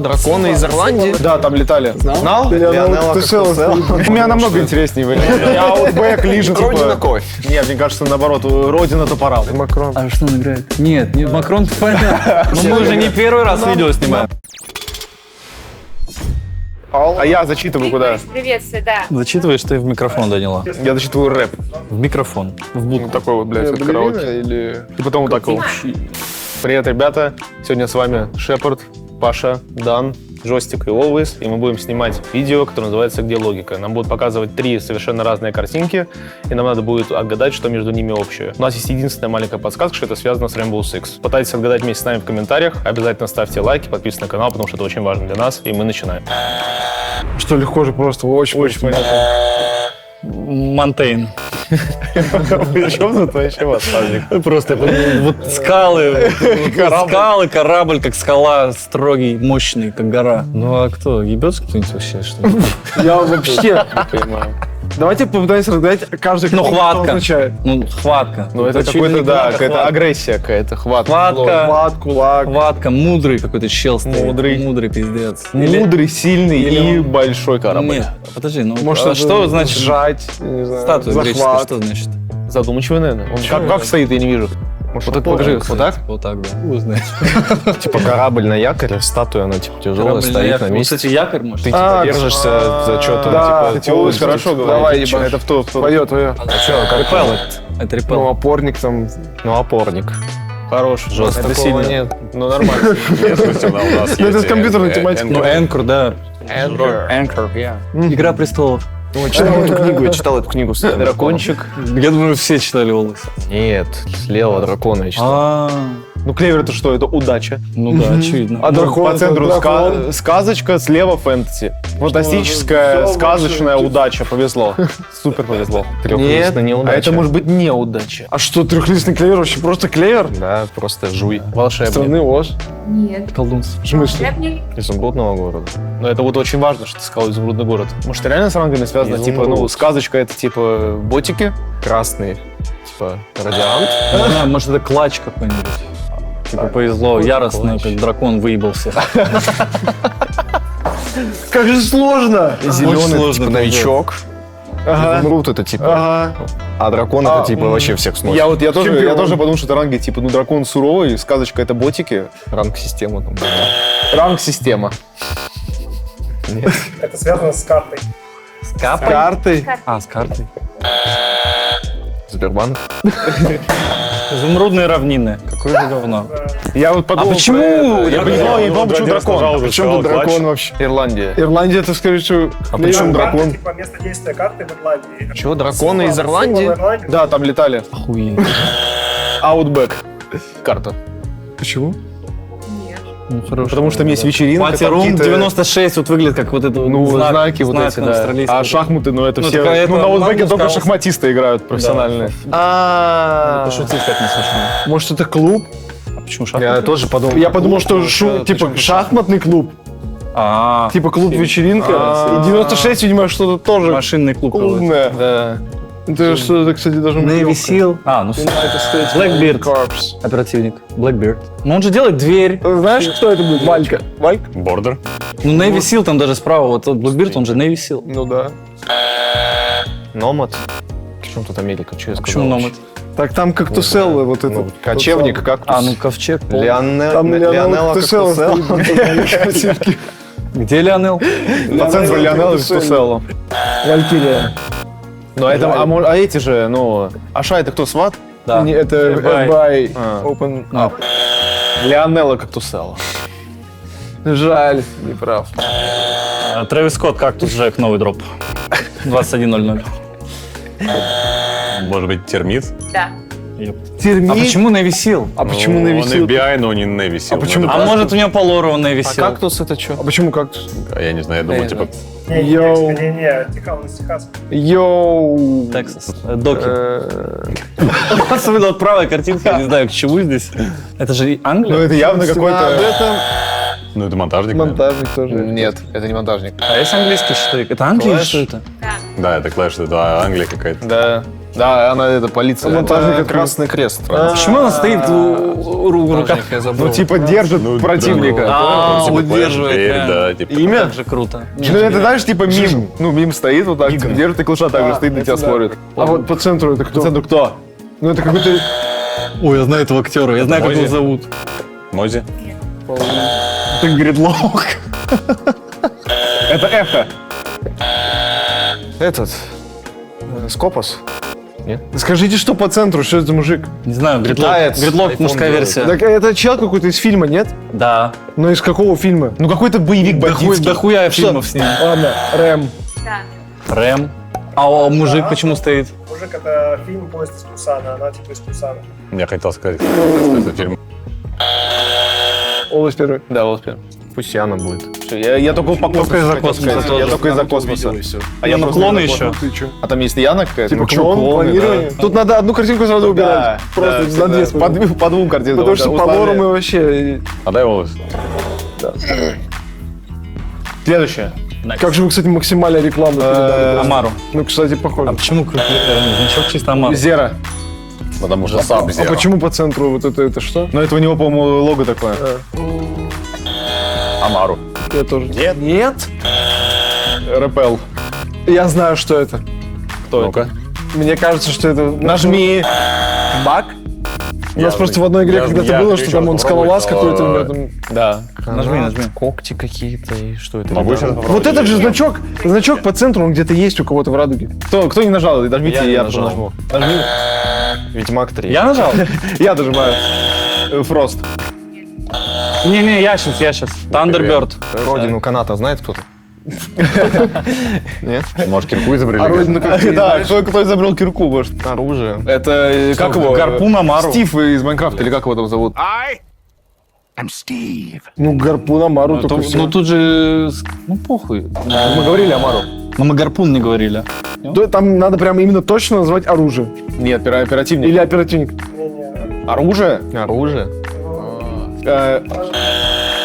Драконы из Ирландии? Да, там летали. Знал? Лионел Костусел. У меня намного интереснее вариант. Я Outback, Лижа, Родина кофе. Нет, мне кажется, наоборот, родина топора. Макрон. А что он играет? Нет, не Макрон, понятно. Но мы уже не первый раз видео снимаем. А я зачитываю куда? Приветствую, да. Зачитываешь ты в микрофон, Данила. Я зачитываю рэп. В микрофон. В Ну, такой вот, блядь, как караоке. Или... И потом вот такой. Привет, ребята. Сегодня с вами Шепард, Паша, Дан, Жостик и Always. И мы будем снимать видео, которое называется «Где логика?». Нам будут показывать 3 совершенно разные картинки, и нам надо будет отгадать, что между ними общее. У нас есть единственная маленькая подсказка, что это связано с Rainbow Six. Пытайтесь отгадать вместе с нами в комментариях. Обязательно ставьте лайки, подписывайтесь на канал, потому что это очень важно для нас. И мы начинаем. Что легко же просто, очень понятно. Монтейн. Причем тут вообще восставник? Просто вот скалы, корабль, как скала, строгий, мощный, как гора. Ну а кто, ебется кто-нибудь вообще, что ли? Я вообще не понимаю. Давайте попытаемся разгадать каждый, Ну, что хватка. означает. Ну, хватка. Ну, это чуть ли какой-то, не да, хватка, какая-то агрессия какая-то, хватка. Хватка. Хват, кулак. Хватка, мудрый какой-то чел стоит. Мудрый пиздец. Мудрый, сильный или и он- большой корабль. Нет, подожди, ну Может, а это что значит сжать, не знаю, статуя греческая, захват. что значит? Задумчивый, наверное. Он как стоит, я не вижу. Вот так покажи, вот так? Вот так, да. Хуй знает. Типа корабль на якоре, статуя, она типа тяжелая, стоит на Вот, месте. кстати, якорь может. Ты типа держишься за что-то, Да, типа... Always хорошо говорит. Давай, ебать. Это в твое. А что, как Репеллент. Это Ну, репеллент. опорник там. Ну, опорник. Хорош. Жестко. Это Такого сильно. нет. Ну, нормально. Ну, это с компьютерной тематикой. Ну, Энкор, да. Энкор, yeah. Игра престолов. Я читал эту книгу. Дракончик. Я думаю, все читали «Волос». Нет, слева дракона я читал. Ну, клевер это что? Это удача. Ну да, очевидно. А дракон по центру дракон. сказочка, слева фэнтези. Фантастическая, сказочная удача. Повезло. Супер повезло. Трехлистная неудача. А это может быть неудача. А что, трехлистный клевер вообще просто клевер? Да, просто жуй. Волшебник. Страны Оз. Нет. Колдунство. В смысле? Волшебник. Изумрудного города. Но это вот очень важно, что ты сказал изумрудный город. Может, это реально с рангами связано? Типа, ну, сказочка это типа ботики. Красный, типа, радиант. Не знаю, может, это клатч какой-нибудь. Типа повезло, яростно, как дракон выебался. Как же сложно! Зеленый, сложно, типа, да. новичок. Изумруд это типа, а дракон это типа вообще всех сносит. Я тоже подумал, что это ранги, типа, ну, дракон суровый, сказочка это ботики. Ранг системы там. Ранг-система. Это связано с картой. С капой? Карты. А, с картой. Сбербанк. Изумрудные равнины. Какое же говно. Я вот подумал. почему? Я понимал, почему дракон. Почему тут дракон вообще? Ирландия. Ирландия, это скорее всего. А почему Карта, дракон? типа место действия карты в Ирландии. Чего, драконы из Ирландии? Да, там летали. Охуеть. Outback. Карта. Почему? Нет. Ну, хорошо. Потому что там есть вечеринка. Пати там Рум какие-то, 96 вот выглядит как вот это Ну, знак, знаки вот знак эти, да. австралийского. А шахматы, ну это Ну, все. так, а это Ну, на Outback Магнус только Карлсон. шахматисты играют профессиональные. Пошутить как не смешно. Может, это клуб? А почему Я шахматы? тоже подумал. Я подумал, что типа почему шахматный клуб. Типа клуб-вечеринка. И 96, видимо, что-то тоже Машинный клуб. какой-то. клубное. Да. Это что-то, кстати, должно быть. Navy лёгкое. Seal. А, ну Blackbeard. Оперативник. Blackbeard. Ну он же делает дверь. Знаешь, кто это будет? Валька. Валька? Бордер. Ну Navy Seal там даже справа. Вот тот Blackbeard, он же Navy Seal. Ну да. Номад. Причем тут Америка? Что я сказал? Почему Номад? Так там кактуселлы вот это. Ну, кочевник, кактус. А, ну ковчег. пол. Там Лионелла Лионел Кактуселла Кактуселла. стоит на картинке. Где Лионел? По центру Лионел Кактуселла. Валькирия. Ну, а эти же, ну... Аша это кто, сват? Да. Не, это FBI. FBI. А. Open Up. Лионелла Кактуселла. Жаль, не прав. Трэвис Скотт, Кактус Джек, новый дроп. 21:00. Может быть, термит? Да. Термит? А почему Navy Seal? А почему Ну, Navy Он Seal? FBI, но не Navy Seal. А почему Ну, А может у него по лору он Navy А Seal? кактус это что? А почему кактус? это- Я не знаю, я думаю, типа... Йоу. Не, Техас. Йоу. Texas. Доки. Особенно вот правая картинка, я не знаю, к чему здесь. Это же Ну, Англия? это явно какой-то... Ну, это монтажник, наверное. Монтажник тоже. Нет, это не монтажник. А есть английский что-то? Это Англия или что это? Да, это Clash, это Англия какая-то. Да. Да, она это полиция. Монтажник Это это Красный Крест. Почему она стоит в руках? Я забыл. Ну, типа, держит противника. А, Типа, удерживает, дверь, реально. да, типа. Имя? Как же круто. Ну, это, знаешь, типа мим. Ну, мим стоит вот так, держит, и клыша так же стоит на тебя смотрит. А вот по центру это кто? По центру кто? Ну это какой-то... Ой, я знаю этого актера, я знаю, как его Мози? зовут. Мози? Это Гридлок. Это эхо. Этот. Скопос. Скажите, что по центру, что это за мужик? Не знаю, Гридлок. Китаец. Гридлок, iPhone мужская делает. версия. Так это чел какой-то из фильма, нет? Да. Но из какого фильма? Ну, какой-то боевик бандитский. Дохуя фильмов с ним. Ладно, Рэм. Да. Рэм. А мужик почему стоит? Мужик, это фильм «Поезд из Пусана», она типа из Пусана. Я хотел сказать, что это фильм. Область первый. Да, вот прям. Пусть Яна будет. Всё, Я только по космосу. из-за хотел космоса сказать. тоже. Я только из-за космоса. А я Ну, просто клоны из-за еще. космоса. Ты чё? А там есть Яна какая-то? Типа Ну, чё, клон, клоны, планирование. да. Тут надо одну картинку сразу убирать. Да, Просто да, на две всегда. По двум картинкам. Потому что по лору мы вообще... Отдай волос. Следующее. Как же вы, кстати, максимально рекламу передали. Амару. Ну, кстати, А похоже. почему значок чисто Амару? Зера. Потому что сам А Зеро. почему по центру вот это что? Но это у него, по-моему, лого такое. Амару. Я тоже. Нет? РПЛ. Я знаю, что это. Кто Ну-ка. Мне кажется, что это... Нажми. Баг? У нас просто в одной игре я когда-то было, что там он скалолаз какой-то. у него там- Да. Нажми. Когти какие-то и что это? Могу сейчас Вот этот же значок по центру, он где-то есть у кого-то в радуге. Кто не нажал? Нажмите, Я не я нажал. нажму. Нажми. Ведьмак 3. Я нажал? Я нажимаю. Фрост. Не-не, я сейчас. Thunderbird. Родину каната знает кто-то? Нет? Может, кирку изобрели? А родину как ты Да, кто изобрел кирку, может? Оружие. Это как его? Гарпун Амару. Стив из Майнкрафта, или как его там зовут? Ну, гарпун Амару только Ну все. тут же... Ну похуй. Мы говорили Амару. Но мы гарпун не говорили. Там надо прям именно точно назвать оружие. Нет, оперативник. Или оперативник. Оружие? Оружие.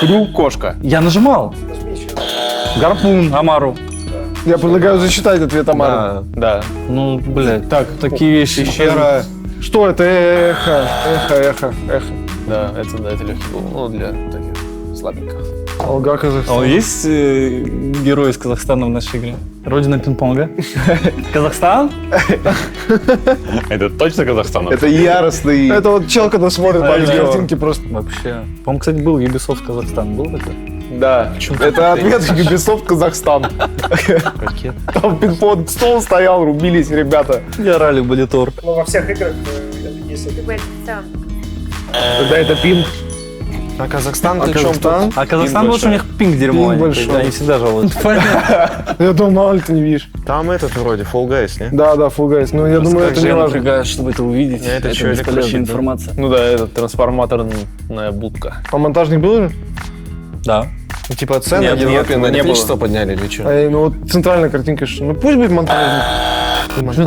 Крюк, кошка. Я нажимал. Гарпун Амару. Я предлагаю засчитать ответ Амару. Да. Ну, блядь. Так, такие вещи. Пещера. Что это? Эхо. Да, это легкий был. Ну, для таких слабеньких. Алга, А Казахстан. есть герой из Казахстана в нашей игре? Родина пинг-понга? Казахстан? Это точно Казахстан? Это яростный. Это вот чел, когда смотрит по да. картинке просто. Вообще. По-моему, кстати, был Ubisoft Казахстан. Был такой? Да. Это ответ Ubisoft Казахстан. Там пинг-понг стол стоял, рубились ребята. И орали в монитор. Ну, во всех играх, если... Ты бы сам. Тогда это пинг. А Казахстан А при чем тут? Казахстан? А Казахстан лучше, у них пинг дерьмовый. Пинг большой. Они всегда жалуются. Я думал, мало ли ты не видишь. Там этот вроде, Fall Guys, не? Да, Full Guys. Но я думаю, Как это же не я важно. напрягаюсь, чтобы это увидеть. Это Это чё, бесполезная электрощит, да? информация. Ну да, это трансформаторная будка. А монтажник был уже? Да. Ну, типа цены Нет, в Европе нет, на не электричество подняли или что? Ну вот центральная картинка, что? Ну пусть будет монтажник.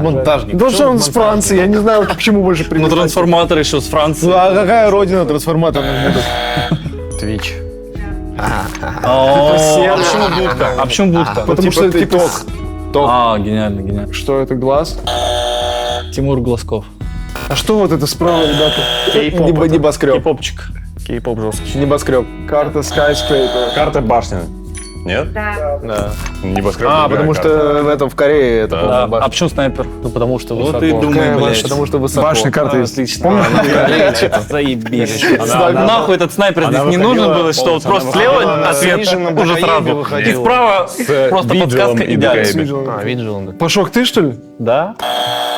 Монтажник. Потому что он с Франции, я не знаю, к чему больше Ну, привязать. трансформатор еще с Франции. Ну а какая родина трансформаторных будок? Twitch. А почему будка? А почему будка? Потому что это ТикТок. А, гениально. Что это, глаз? Тимур Глазков. А что вот это справа, ребята? Небоскреб. Кей-попчик. Кей-поп жесткий. Небоскреб. Карта Skyscraper. Карта башни. Нет? Да. Да. Небоскреб. А, другая потому карта. что в этом в Корее это Да. полная А башня. почему снайпер? Ну потому что Вот высоко. и думаю, блядь. Потому что высоко. Башня карта есть. Отлично. Заебись. Нахуй этот снайпер здесь не выходила нужен был, что вот полностью, просто она слева выходила ответ ниже на уже Бакаеве сразу. выходила. И справа просто виджелом подсказка и идеальная. Бакаеве. А, Vigilante. Пашок, ты что ли? Да?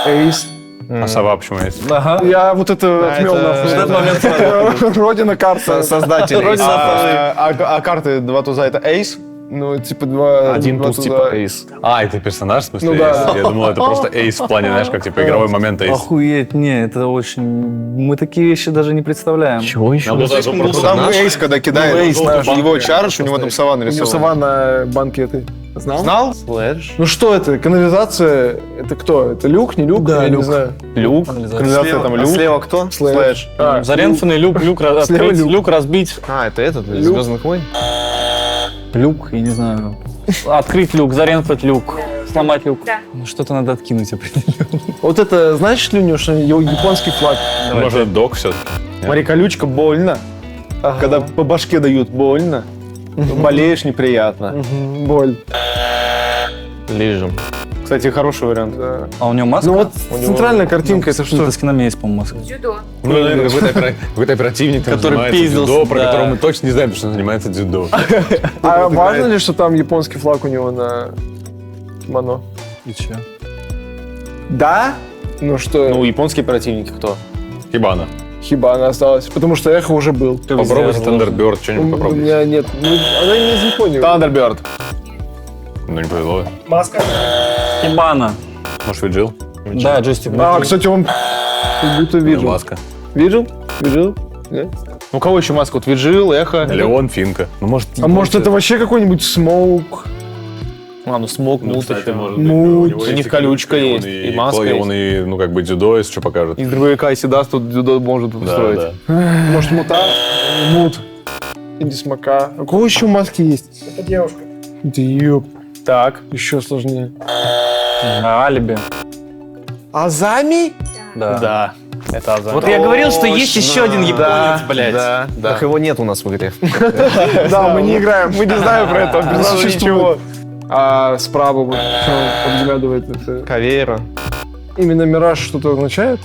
Эйс. А сова почему есть? Ага. Я вот это отмел это- нахуй. В этот момент сразу. Родина карта. Создатель. Родина А карты два туза это эйс? Ну, типа два... Один два туз туда. типа эйс. А, это персонаж, в смысле, Ну да. эйс? Я думал, это просто эйс в плане, знаешь, как типа игровой момент эйс. Охуеть, не, это очень... Мы такие вещи даже не представляем. Чего еще? Ну, даже Ну просто там наш. эйс, когда кидает эйс наш. его чарж, у него там сова У него нарисована. сова на банке этой. Знал? Знал? Слэдж. Ну что это? Канализация? Это кто? Это люк, не люк? Да, Я люк. не знаю. Люк. Канализация. Канализация там А люк. слева кто? Слэдж. Заренцевый люк Слева открыть, люк. люк разбить. А, это этот, из Люк. Звездных войн? Люк, я не знаю. Открыть люк, заренцевать люк. сломать вилку? Да. Ну, что-то надо откинуть определенно. Вот это, знаешь, Люню, что японский флаг? Может, док все-таки? Смотри, колючка больно. Когда по башке дают, больно. Болеешь, неприятно. Боль. Лижем. Кстати, хороший вариант. Да. А у него маска? Ну вот центральная картинка, это что? Что-то с кинами есть, по-моему, маска. Дзюдо. Ну, наверное, какой-то оперативник, там Который занимается пиздился, дзюдо, про да. которого мы точно не знаем, потому что он занимается дзюдо. А важно ли, что там японский флаг у него на кимоно? И че? Да? Ну что, Ну, японские противники кто? Хибана. Хибана осталась, потому что эхо уже был. Попробуйте Thunderbird, что-нибудь У попробуйте. меня нет. Ну, она не из Японии. Thunderbird. Ну, не повезло. Хибана. Может, Виджил? Да, джойстик. А, кстати, он как будто видел. Маска. Видел? Видел? Нет? Ну, у кого еще маска? Вот Виджил, Эхо. Леон, Финка. Ну, может, А может это вообще какой-нибудь смоук? А, ну, Смок, Мут кстати, еще. может быть. Мут. него У них есть колючка и есть, он, и маска и он, и, ну, как бы дзюдо, если что покажет. Из дробовика, если даст, тут дзюдо может Да, устроить. да. Может мута? Мут. Или смока. А у кого еще маски есть? Это девушка. Да ёп. Так. Еще сложнее. Алиби. Азами? Да. Да. Это Азами. Вот я говорил, что есть еще один японец, блядь. Да, да. Так его нет у нас в игре. Да, мы не играем, мы не знаем про это, он не существует. А справа вот, что подглядывает это. Кавейра. Именно Мираж что-то означает?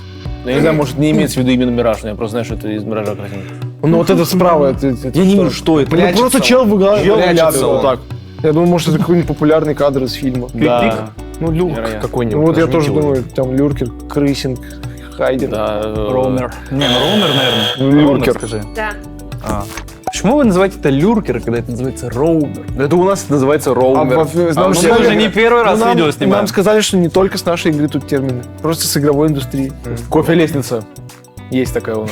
Я не знаю, может, не имеется в виду именно Мираж, но я просто знаю, что это из Миража картинка. Ну вот это справа. Я не вижу, что это. Ну просто чел Прячется выглядывает он. вот так. Я думаю, может, это какой-нибудь популярный кадр из фильма. Да. Ну, люк Вероятно. какой-нибудь. Ну вот я нажмите тоже его. думаю, там Люркер, Крысинг, Хайден. Да. Роумер. Не, ну роумер, наверное. Люркер. Роумер, скажи. Да. А. Почему вы называете это люркер, когда это называется роумер? Это у нас называется роумер. Нам мы сказали- уже не первый раз нам- видео снимаем. Нам сказали, что не только с нашей игры тут термины, просто с игровой индустрии. Кофе-лестница. Есть такая у нас.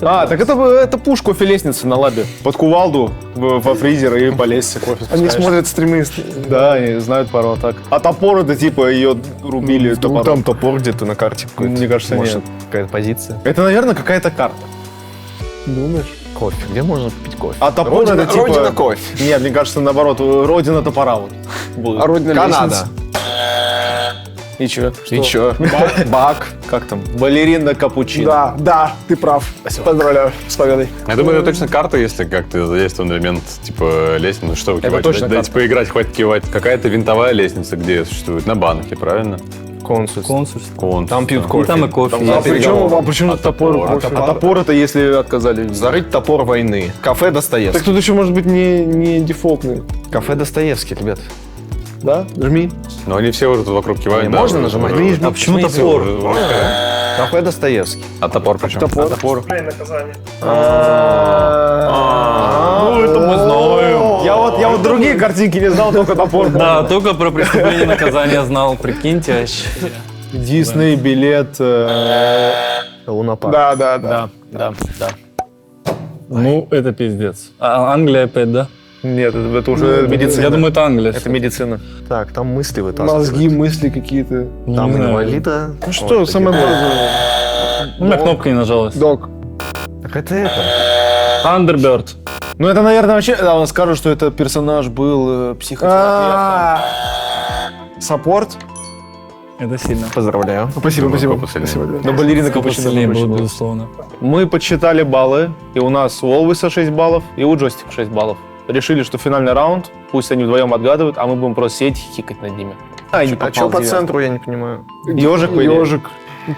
А, так это пуш кофе-лестницы на лабе. Под кувалду во фризер и полезь кофе Они спускаешь. смотрят стримы. Да, и знают пару атак. А топор это типа ее рубили Ну, топором. там топор где-то на карте какой-то. Мне кажется, Может, нет. какая-то позиция. Это, наверное, какая-то карта. Думаешь? Кофе. Где можно купить кофе? А топор Родина, это типа... родина кофе. Нет, мне кажется, наоборот, родина топора вот будет. А родина Канада. лестница? И чё? И чё? Бак. Как там? Балерина капучино. Да, да, ты прав. Поздравляю с победой. Я думаю, это точно карта, если как-то задействован элемент, типа, лестницы. Ну, что вы киваете? точно Дайте карта. поиграть, хватит кивать. Какая-то винтовая лестница, где существует? На банке, правильно? Консульство. Консульство. Консульство. Там пьют И кофе. там и кофе. Там есть. за переговором. А почему топор? топор? кофе? А топор это если отказали. Зарыть топор войны. Кафе Так Достоевский. тут еще может быть не дефолтный. Кафе Достоевский, ребят. Да? Жми. Но они все уже тут вокруг кивают. Не, да, можно уже- нажимать? уже- Жми, А почему жмите. топор? Кафе Достоевский. А топор почему? Топор. Топор. Ну, это мы знаем. Я вот другие картинки не знал, только топор. Да, только про преступление и наказание знал. Прикиньте, вообще. Дисней, билет. Лунопарк. Да. Да. Ну, это пиздец. А Англия опять, да? Нет, это уже медицина. Я думаю, это Англия. это медицина. Так, там мысли вытаскивают. Мозги, мысли какие-то. Там Не знаю. инвалида. Ну что, самое базовое. У меня кнопка не нажалась. Док. Так это это. Thunderbird. Ну, это, наверное, вообще, да, он скажет, что это персонаж был психотерапевтом. Саппорт. Это сильно. Поздравляю. Спасибо, спасибо. посильнее. Спасибо. Но балерина капучино Посильнее круче было, была. безусловно. Мы подсчитали баллы, и у нас у Олвиса 6 баллов, и у Джойстика 6 баллов. Решили, что финальный раунд, пусть они вдвоем отгадывают, а мы будем просто сидеть и хихикать над ними. А что по центру, я не понимаю. Ежик, по идее. Ежик.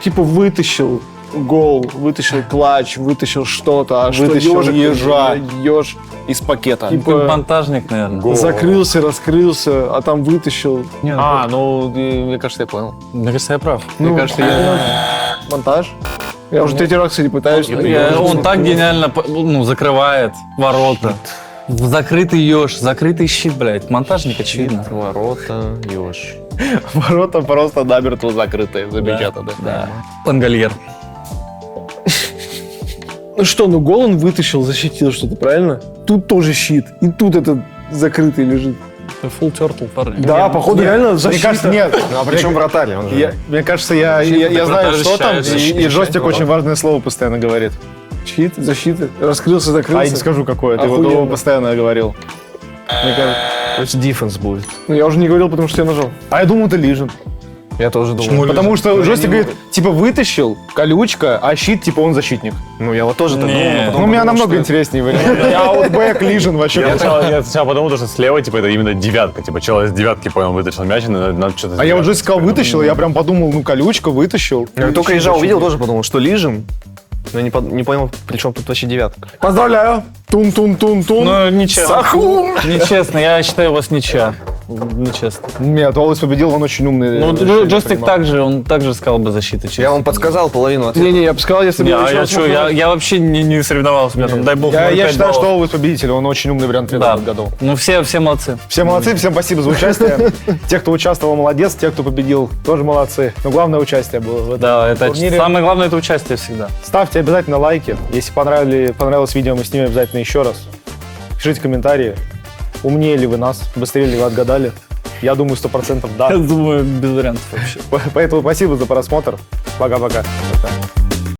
Типа вытащил гол, вытащил клатч, вытащил что-то, а Вытащил что ежа. Еж. Из пакета. Типа Монтажник, наверное. закрылся, раскрылся, а там вытащил. А, ну, мне кажется, я понял. Мне кажется, я прав. Мне кажется, я знаю. Монтаж. Я уже третий раз, кстати, пытаюсь. Он так гениально закрывает ворота. Закрытый еж, закрытый щит, блядь. Монтажник, очевидно. Ворота, еж. Ворота просто намертво закрытые, запечатаны. Да. Лангольер. Ну что, ну гол он вытащил, защитил что-то, правильно? Тут тоже щит, и тут этот закрытый лежит. Full turtle, парни. Да, походу реально Мне защита. кажется, нет. Ну, а при чем вратарь? Он же... Мне кажется, я знаю, вратарь что там, защищает, и Джойстик очень важное слово постоянно говорит. Щит, защита, раскрылся, закрылся. А я не скажу, какое, ты Охуенно. его постоянно говорил. Мне кажется, То есть дефенс будет. Ну, я уже не говорил, потому что я нажал. А я думал, это Лижен. Я тоже думал. Потому что жестик говорит, типа, вытащил, колючка, а щит, типа, он защитник. Ну, я вот тоже так думал. но потом Ну, у меня подумал, намного что интереснее вариант. Я аутбэк, Лижен вообще. Я сначала подумал, что слева, типа, это именно девятка. Типа, человек с девятки, понял, вытащил мяч, и надо что-то А я вот сделать. жестик сказал, вытащил, и я прям подумал, ну, колючка, вытащил. Я только ежа увидел, тоже подумал, что Лижин. Но не понял, при чем тут вообще девятка. Поздравляю. Тун-тун-тун-тун. Ну, нечестно. Сахум. Нечестно, я считаю вас ничья. Нечестно. Нет, Олвейс победил, он очень умный. Ну, решение Джойстик принимал. он также сказал бы защита, честно. Я вам подсказал половину ответа. Не-не, я бы сказал, если бы... Не, а еще я раз что, можно- я вообще не соревновался, у меня там, дай бог, Я 0,5 считаю, что баллов. Олвейс победитель, он очень умный вариант ответа Да, отгадал. ну все молодцы. Все молодцы, всем спасибо за участие. Те, кто участвовал, молодец, те, кто победил, тоже молодцы. Но главное участие было в этом Да, это турнире. самое главное, это участие всегда. Ставьте обязательно лайки. Если понравилось видео, мы снимем обязательно еще раз. Пишите комментарии. Умнее ли вы нас? Быстрее ли вы отгадали? Я думаю, 100% да. Я думаю, без вариантов вообще. Поэтому спасибо за просмотр. Пока-пока. Пока.